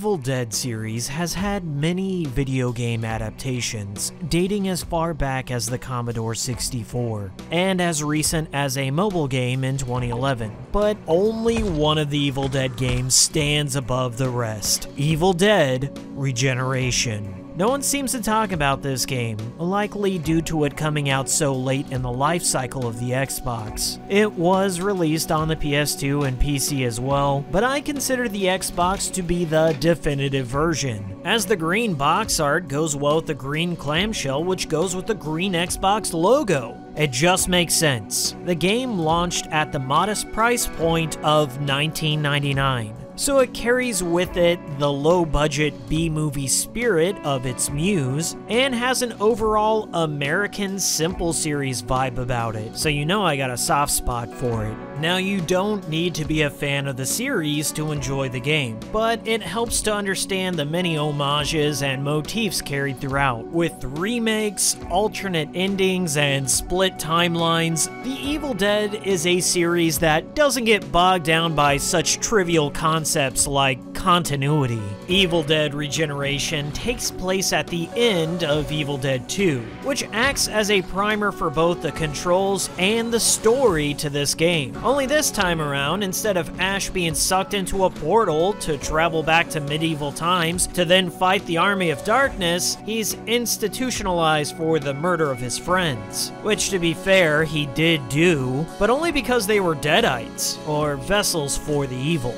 Evil Dead series has had many video game adaptations, dating as far back as the Commodore 64, and as recent as a mobile game in 2011. But only one of the Evil Dead games stands above the rest: Evil Dead Regeneration. No one seems to talk about this game, likely due to it coming out so late in the life cycle of the Xbox. It was released on the PS2 and PC as well, but I consider the Xbox to be the definitive version, as the green box art goes well with the green clamshell, which goes with the green Xbox logo. It just makes sense. The game launched at the modest price point of $19.99. So it carries with it the low-budget B-movie spirit of its muse, and has an overall American simple series vibe about it, so you know I got a soft spot for it. Now, you don't need to be a fan of the series to enjoy the game, but it helps to understand the many homages and motifs carried throughout. With remakes, alternate endings, and split timelines, The Evil Dead is a series that doesn't get bogged down by such trivial concepts like continuity. Evil Dead Regeneration takes place at the end of Evil Dead 2, which acts as a primer for both the controls and the story to this game. Only this time around, instead of Ash being sucked into a portal to travel back to medieval times to then fight the Army of Darkness, he's institutionalized for the murder of his friends. Which, to be fair, he did do, but only because they were Deadites, or vessels for the evil.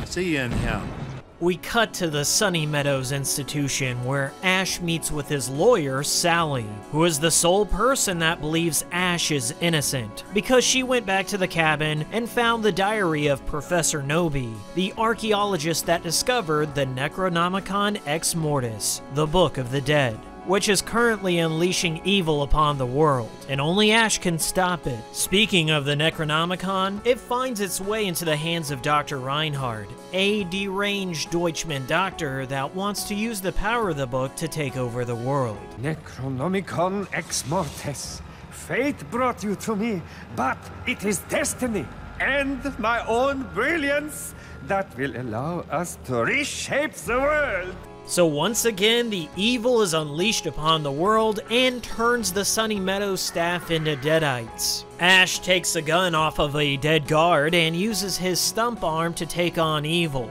See you in hell. We cut to the Sunny Meadows Institution, where Ash meets with his lawyer, Sally, who is the sole person that believes Ash is innocent, because she went back to the cabin and found the diary of Professor Nobi, the archaeologist that discovered the Necronomicon Ex Mortis, the Book of the Dead, which is currently unleashing evil upon the world, and only Ash can stop it. Speaking of the Necronomicon, it finds its way into the hands of Dr. Reinhardt, a deranged Deutschman doctor that wants to use the power of the book to take over the world. Necronomicon Ex Mortis. Fate brought you to me, but it is destiny and my own brilliance that will allow us to reshape the world. So once again, the evil is unleashed upon the world and turns the Sunny Meadows staff into Deadites. Ash takes a gun off of a dead guard and uses his stump arm to take on evil.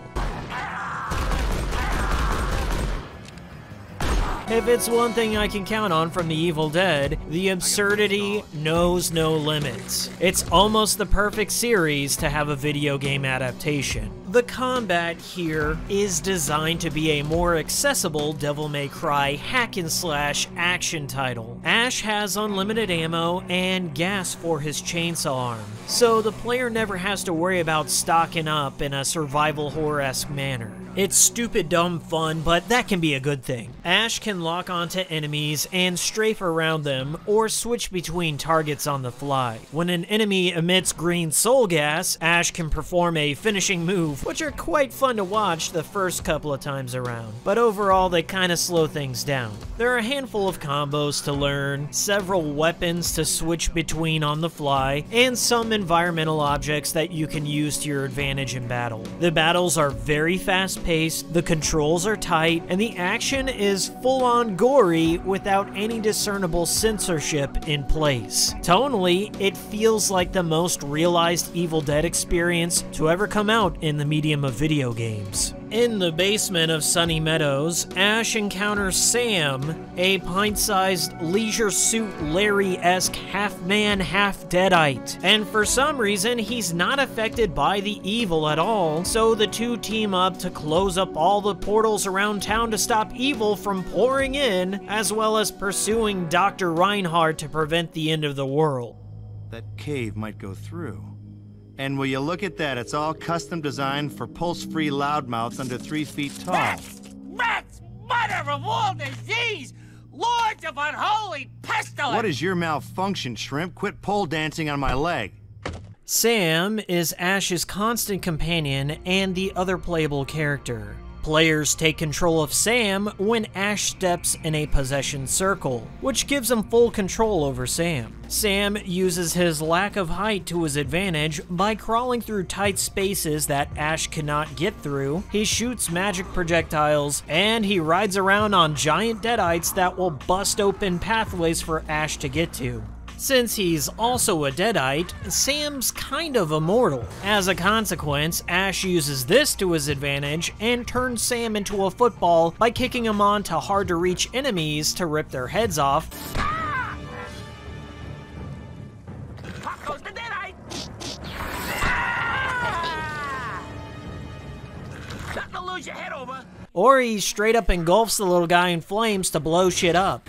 If it's one thing I can count on from The Evil Dead, the absurdity knows no limits. It's almost the perfect series to have a video game adaptation. The combat here is designed to be a more accessible Devil May Cry hack-and-slash action title. Ash has unlimited ammo and gas for his chainsaw arm, so the player never has to worry about stocking up in a survival horror-esque manner. It's stupid dumb fun, but that can be a good thing. Ash can lock onto enemies and strafe around them, or switch between targets on the fly. When an enemy emits green soul gas, Ash can perform a finishing move, which are quite fun to watch the first couple of times around, but overall they kinda slow things down. There are a handful of combos to learn, several weapons to switch between on the fly, and some environmental objects that you can use to your advantage in battle. The battles are very fast-paced, the controls are tight, and the action is full-on gory without any discernible censorship in place. Tonally, it feels like the most realized Evil Dead experience to ever come out in the medium of video games. In the basement of Sunny Meadows, Ash encounters Sam, a pint-sized Leisure Suit Larry-esque half-man, half-deadite. And for some reason, he's not affected by the evil at all, so the two team up to close up all the portals around town to stop evil from pouring in, as well as pursuing Dr. Reinhardt to prevent the end of the world. That cave might go through. And will you look at that, it's all custom designed for pulse-free loudmouths under 3 feet tall. Rats! Mother of all disease! Lords of unholy pestilence! What is your malfunction, Shrimp? Quit pole dancing on my leg. Sam is Ash's constant companion and the other playable character. Players take control of Sam when Ash steps in a possession circle, which gives him full control over Sam. Sam uses his lack of height to his advantage by crawling through tight spaces that Ash cannot get through. He shoots magic projectiles, and he rides around on giant deadites that will bust open pathways for Ash to get to. Since he's also a deadite, Sam's kind of immortal. As a consequence, Ash uses this to his advantage and turns Sam into a football by kicking him onto hard-to-reach enemies to rip their heads off. Pop goes the deadite! Nothing to lose your head over. Or he straight up engulfs the little guy in flames to blow shit up.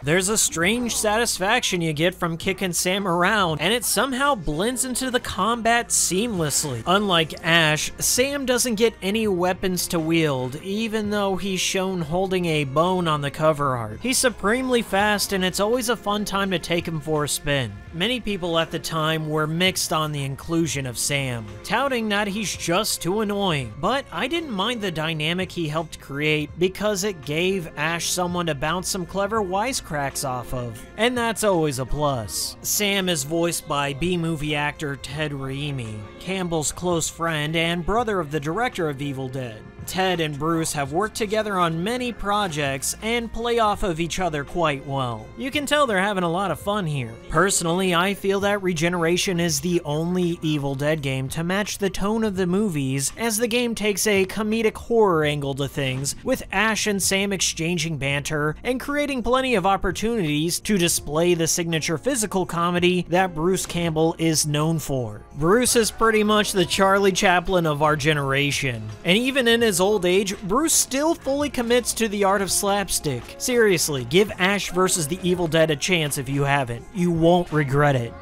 There's a strange satisfaction you get from kicking Sam around, and it somehow blends into the combat seamlessly. Unlike Ash, Sam doesn't get any weapons to wield, even though he's shown holding a bone on the cover art. He's supremely fast, and it's always a fun time to take him for a spin. Many people at the time were mixed on the inclusion of Sam, touting that he's just too annoying, but I didn't mind the dynamic he helped create because it gave Ash someone to bounce some clever wisecracks off of, and that's always a plus. Sam is voiced by B-movie actor Ted Raimi, Campbell's close friend and brother of the director of Evil Dead. Ted and Bruce have worked together on many projects and play off of each other quite well. You can tell they're having a lot of fun here. Personally, I feel that Regeneration is the only Evil Dead game to match the tone of the movies, as the game takes a comedic horror angle to things, with Ash and Sam exchanging banter and creating plenty of opportunities to display the signature physical comedy that Bruce Campbell is known for. Bruce is pretty much the Charlie Chaplin of our generation, and even in his old age, Bruce still fully commits to the art of slapstick. Seriously, give Ash vs. the Evil Dead a chance if you haven't. You won't regret it.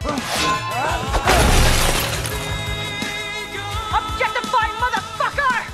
Objectified motherfucker!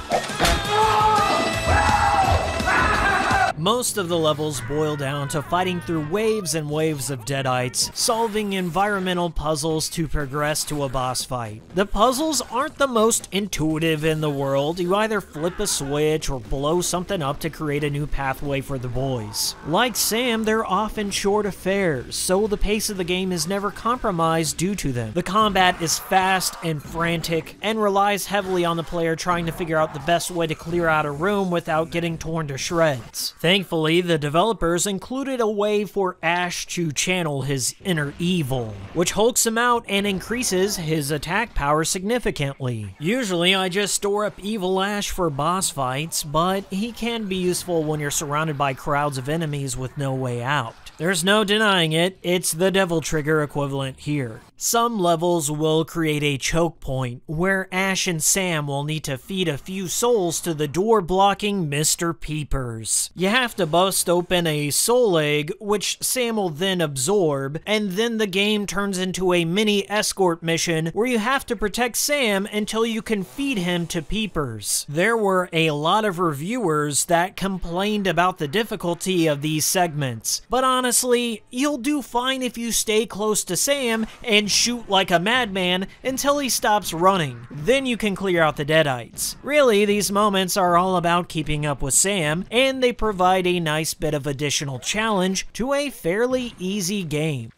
Most of the levels boil down to fighting through waves and waves of deadites, solving environmental puzzles to progress to a boss fight. The puzzles aren't the most intuitive in the world. You either flip a switch or blow something up to create a new pathway for the boys. Like Sam, they're often short affairs, so the pace of the game is never compromised due to them. The combat is fast and frantic, and relies heavily on the player trying to figure out the best way to clear out a room without getting torn to shreds. Thankfully, the developers included a way for Ash to channel his inner evil, which hulks him out and increases his attack power significantly. Usually, I just store up Evil Ash for boss fights, but he can be useful when you're surrounded by crowds of enemies with no way out. There's no denying it, it's the Devil Trigger equivalent here. Some levels will create a choke point where Ash and Sam will need to feed a few souls to the door blocking Mr. Peepers. You have to bust open a soul egg, which Sam will then absorb, and then the game turns into a mini escort mission where you have to protect Sam until you can feed him to Peepers. There were a lot of reviewers that complained about the difficulty of these segments, but honestly, you'll do fine if you stay close to Sam and shoot like a madman until he stops running. Then you can clear out the deadites. Really, these moments are all about keeping up with Sam, and they provide a nice bit of additional challenge to a fairly easy game.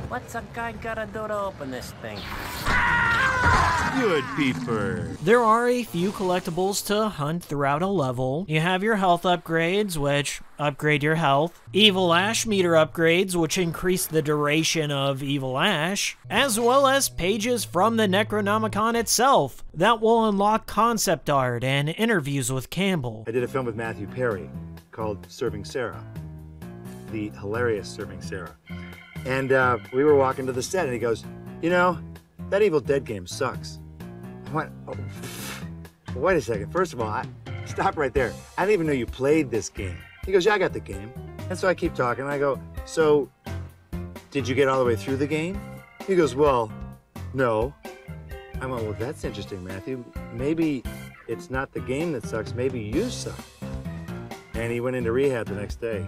What's a guy gotta do to open this thing? Good peeper. There are a few collectibles to hunt throughout a level. You have your health upgrades, which upgrade your health. Evil Ash meter upgrades, which increase the duration of Evil Ash, as well as pages from the Necronomicon itself that will unlock concept art and interviews with Campbell. I did a film with Matthew Perry called Serving Sarah. The hilarious Serving Sarah. And we were walking to the set and he goes, you know, that Evil Dead game sucks. I went, oh, wait a second. First of all, stop right there. I didn't even know you played this game. He goes, yeah, I got the game. And so I keep talking. And I go, so did you get all the way through the game? He goes, well, no. I went, well, that's interesting, Matthew. Maybe it's not the game that sucks. Maybe you suck. And he went into rehab the next day.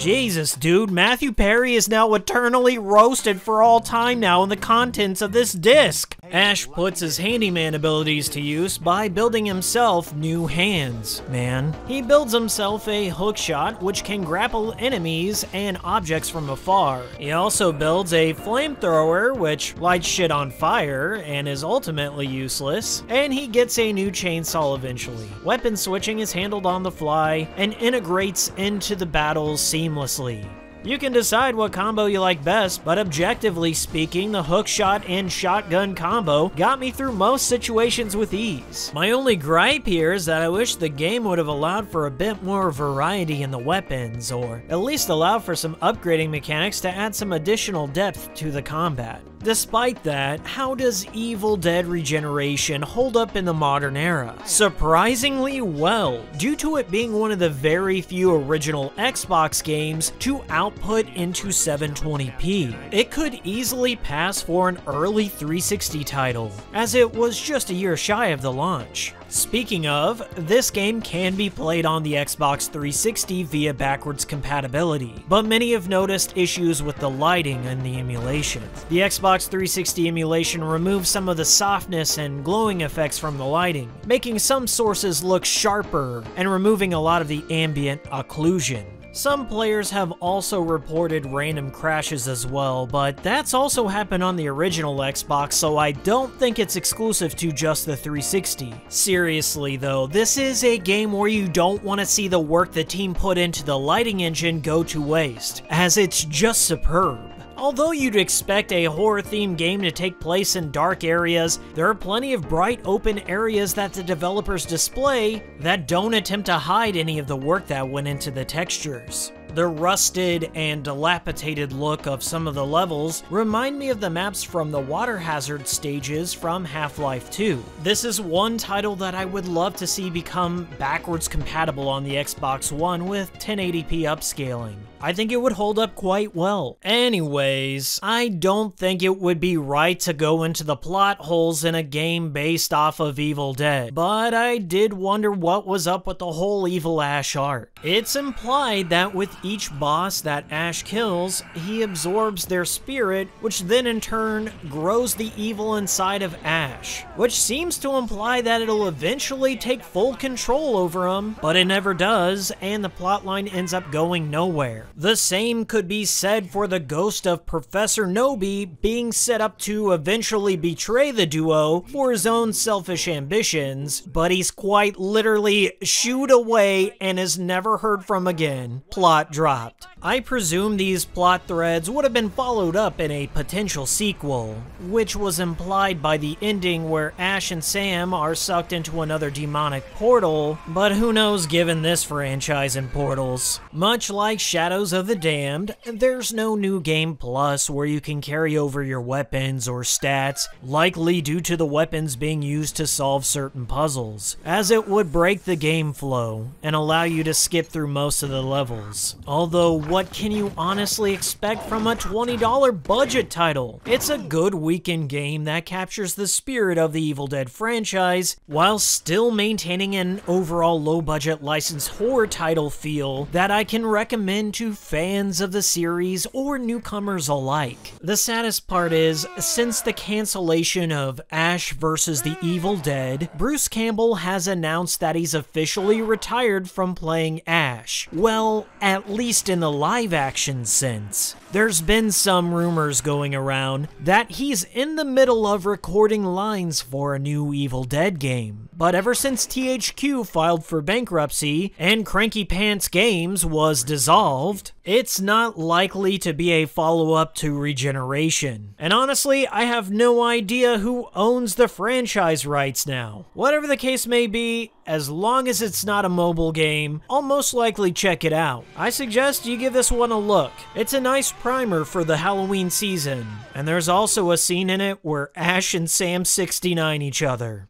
Jesus, dude, Matthew Perry is now eternally roasted for all time now in the contents of this disc. Ash puts his handyman abilities to use by building himself new hands, man. He builds himself a hookshot which can grapple enemies and objects from afar. He also builds a flamethrower which lights shit on fire and is ultimately useless, and he gets a new chainsaw eventually. Weapon switching is handled on the fly and integrates into the battles seamlessly. You can decide what combo you like best, but objectively speaking, the hookshot and shotgun combo got me through most situations with ease. My only gripe here is that I wish the game would have allowed for a bit more variety in the weapons, or at least allowed for some upgrading mechanics to add some additional depth to the combat. Despite that, how does Evil Dead Regeneration hold up in the modern era? Surprisingly well, due to it being one of the very few original Xbox games to output into 720p. It could easily pass for an early 360 title, as it was just a year shy of the launch. Speaking of, this game can be played on the Xbox 360 via backwards compatibility, but many have noticed issues with the lighting in the emulation. The Xbox 360 emulation removes some of the softness and glowing effects from the lighting, making some sources look sharper and removing a lot of the ambient occlusion. Some players have also reported random crashes as well, but that's also happened on the original Xbox, so I don't think it's exclusive to just the 360. Seriously though, this is a game where you don't want to see the work the team put into the lighting engine go to waste, as it's just superb. Although you'd expect a horror-themed game to take place in dark areas, there are plenty of bright open areas that the developers display that don't attempt to hide any of the work that went into the textures. The rusted and dilapidated look of some of the levels remind me of the maps from the water hazard stages from Half-Life 2. This is one title that I would love to see become backwards compatible on the Xbox One with 1080p upscaling. I think it would hold up quite well. Anyways, I don't think it would be right to go into the plot holes in a game based off of Evil Dead, but I did wonder what was up with the whole Evil Ash art. It's implied that with each boss that Ash kills, he absorbs their spirit, which then in turn grows the evil inside of Ash, which seems to imply that it'll eventually take full control over him, but it never does, and the plotline ends up going nowhere. The same could be said for the ghost of Professor Nobi being set up to eventually betray the duo for his own selfish ambitions, but he's quite literally shooed away and is never heard from again. Plot dropped. I presume these plot threads would have been followed up in a potential sequel, which was implied by the ending where Ash and Sam are sucked into another demonic portal, but who knows given this franchise and portals. Much like Shadows of the Damned, there's no new game plus where you can carry over your weapons or stats, likely due to the weapons being used to solve certain puzzles, as it would break the game flow and allow you to skip through most of the levels. Although, what can you honestly expect from a $20 budget title? It's a good weekend game that captures the spirit of the Evil Dead franchise while still maintaining an overall low-budget licensed horror title feel that I can recommend to fans of the series or newcomers alike. The saddest part is, since the cancellation of Ash vs. the Evil Dead, Bruce Campbell has announced that he's officially retired from playing Ash. Well, at least in the live-action sense. There's been some rumors going around that he's in the middle of recording lines for a new Evil Dead game. But ever since THQ filed for bankruptcy and Cranky Pants Games was dissolved, it's not likely to be a follow-up to Regeneration. And honestly, I have no idea who owns the franchise rights now. Whatever the case may be, as long as it's not a mobile game, I'll most likely check it out. I suggest you give this one a look. It's a nice primer for the Halloween season, and there's also a scene in it where Ash and Sam 69 each other.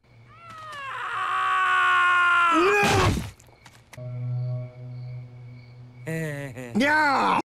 Yeah!